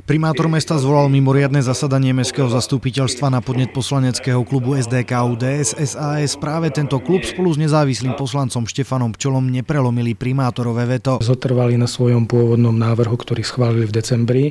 Primátor mesta zvolal mimoriadne zasadanie mestského zastupiteľstva na podnet poslaneckého klubu SDK-UDS SAS. Práve tento klub spolu s nezávislým poslancom Štefanom Pčolom neprelomili primátorové veto. Zotrvali na svojom pôvodnom návrhu, ktorý schválili v decembri.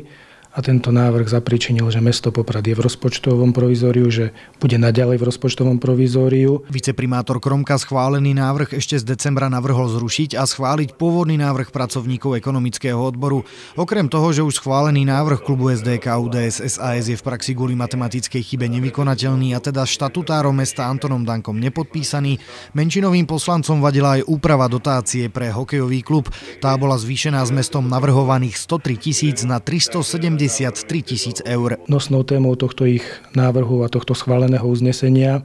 A tento návrh zapričinil, že mesto Poprad je v rozpočtovom provizóriu, že bude naďalej v rozpočtovom provizóriu. Viceprimátor Kromka schválený návrh ešte z decembra navrhol zrušiť a schváliť pôvodný návrh pracovníkov ekonomického odboru. Okrem toho, že už schválený návrh klubu SDK-UDS SAS je v praxi kvôli matematickej chybe nevykonateľný a teda štatutárom mesta Antonom Dankom nepodpísaný, menšinovým poslancom vadila aj úprava dotácie pre hokejový klub. Tá bola zvýšená s mestom navrhovaných 103 000 na 373 000 eur. Nosnou témou tohto ich návrhu a tohto schváleného uznesenia,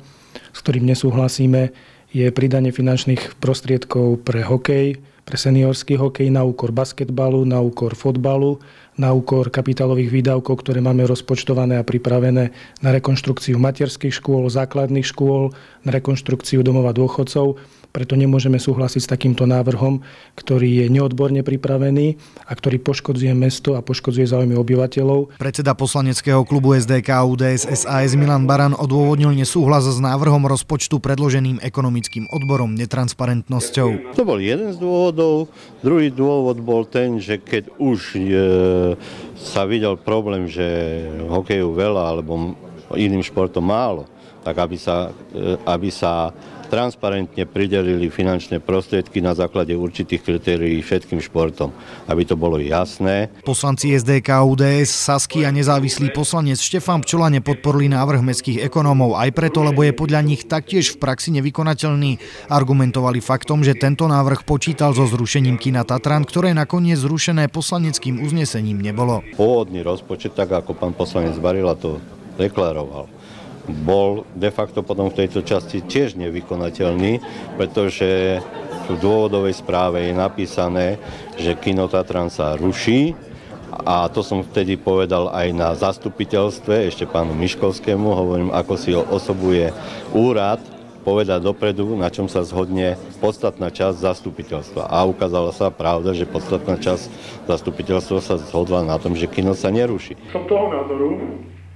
s ktorým nesúhlasíme, je pridanie finančných prostriedkov pre hokej, pre seniorský hokej, na úkor basketbalu, na úkor fotbalu, na úkor kapitálových výdavkov, ktoré máme rozpočtované a pripravené na rekonštrukciu materských škôl, základných škôl, na rekonštrukciu domova dôchodcov. Preto nemôžeme súhlasiť s takýmto návrhom, ktorý je neodborne pripravený a ktorý poškodzuje mesto a poškodzuje záujmy obyvateľov. Predseda poslaneckého klubu SDK-UDS SAS Milan Baran odôvodnil nesúhlas s návrhom rozpočtu predloženým ekonomickým odborom netransparentnosťou. To bol jeden z dôvodov. Druhý dôvod bol ten, že keď už sa videl problém, že hokeju veľa alebo iným športom málo, tak aby sa transparentne pridelili finančné prostriedky na základe určitých kritérií všetkým športom, aby to bolo jasné. Poslanci SDK-UDS, Sasky a nezávislý poslanec Štefan Pčola nepodporili návrh mestských ekonómov aj preto, lebo je podľa nich taktiež v praxi nevykonateľný. Argumentovali faktom, že tento návrh počítal so zrušením kina Tatran, ktoré nakoniec zrušené poslaneckým uznesením nebolo. Pôvodný rozpočet, tak ako pán poslanec Barila to deklaroval, bol de facto potom v tejto časti tiež nevykonateľný, pretože v dôvodovej správe je napísané, že kino Tatran sa ruší a to som vtedy povedal aj na zastupiteľstve, ešte pánu Miškovskému, hovorím, ako si osobuje úrad, povedať dopredu, na čom sa zhodne podstatná časť zastupiteľstva. A ukázala sa pravda, že podstatná časť zastupiteľstva sa zhodla na tom, že kino sa neruší. Som toho názoru,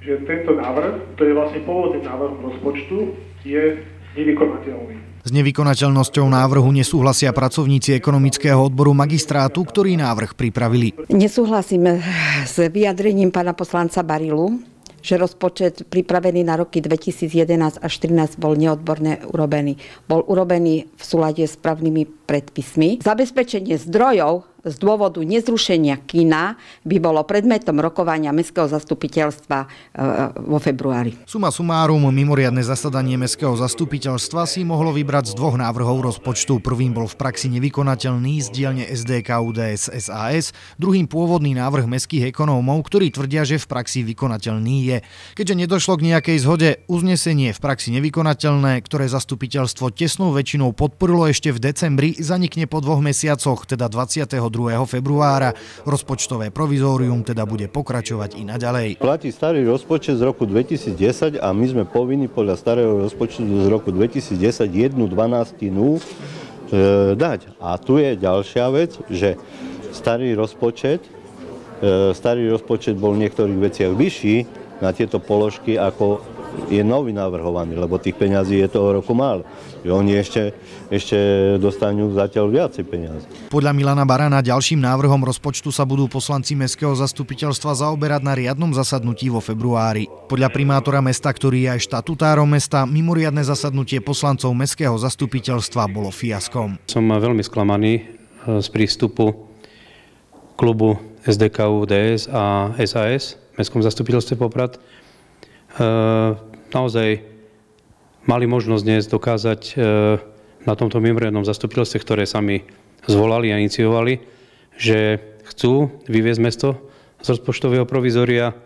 že tento návrh, to je vlastne pôvodný návrh rozpočtu, je nevykonateľný. S nevykonateľnosťou návrhu nesúhlasia pracovníci ekonomického odboru magistrátu, ktorí návrh pripravili. Nesúhlasíme s vyjadrením pána poslanca Barilu, že rozpočet pripravený na roky 2011 až 2013 bol neodborne urobený. Bol urobený v súlade s právnymi predpismi. Zabezpečenie zdrojov z dôvodu nezrušenia kina by bolo predmetom rokovania mestského zastupiteľstva vo februári. Suma sumárum, mimoriadne zasadanie mestského zastupiteľstva si mohlo vybrať z dvoch návrhov rozpočtu. Prvým bol v praxi nevykonateľný z dielne SDK-UDS SAS, druhým pôvodný návrh mestských ekonómov, ktorí tvrdia, že v praxi vykonateľný je. Keďže nedošlo k nejakej zhode, uznesenie v praxi nevykonateľné, ktoré zastupiteľstvo tesnou väčšinou podporilo ešte v decembri, zanikne po 2 mesiacoch, teda 22. februára. Rozpočtové provizórium teda bude pokračovať i naďalej. Platí starý rozpočet z roku 2010 a my sme povinni podľa starého rozpočtu z roku 2010 1/12 dať. A tu je ďalšia vec, že starý rozpočet bol v niektorých veciach vyšší na tieto položky, ako je nový navrhovaný, lebo tých peňazí je toho roku málo. Oni ešte dostanú zatiaľ viacej peňazí. Podľa Milana Barana ďalším návrhom rozpočtu sa budú poslanci mestského zastupiteľstva zaoberať na riadnom zasadnutí vo februári. Podľa primátora mesta, ktorý je aj štatutárom mesta, mimoriadne zasadnutie poslancov mestského zastupiteľstva bolo fiaskom. Som veľmi sklamaný z prístupu klubu SDK-UDS a SAS v mestskom zastupiteľstve Poprad. Naozaj mali možnosť dnes dokázať na tomto mimoriadnom zastupiteľstve, ktoré sami zvolali a iniciovali, že chcú vyviesť mesto z rozpočtového provizória,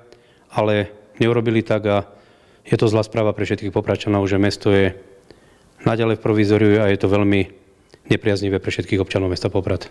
ale neurobili tak a je to zlá správa pre všetkých Popradčanov, že mesto je naďalej v provizóriu a je to veľmi nepriaznivé pre všetkých občanov mesta Poprad.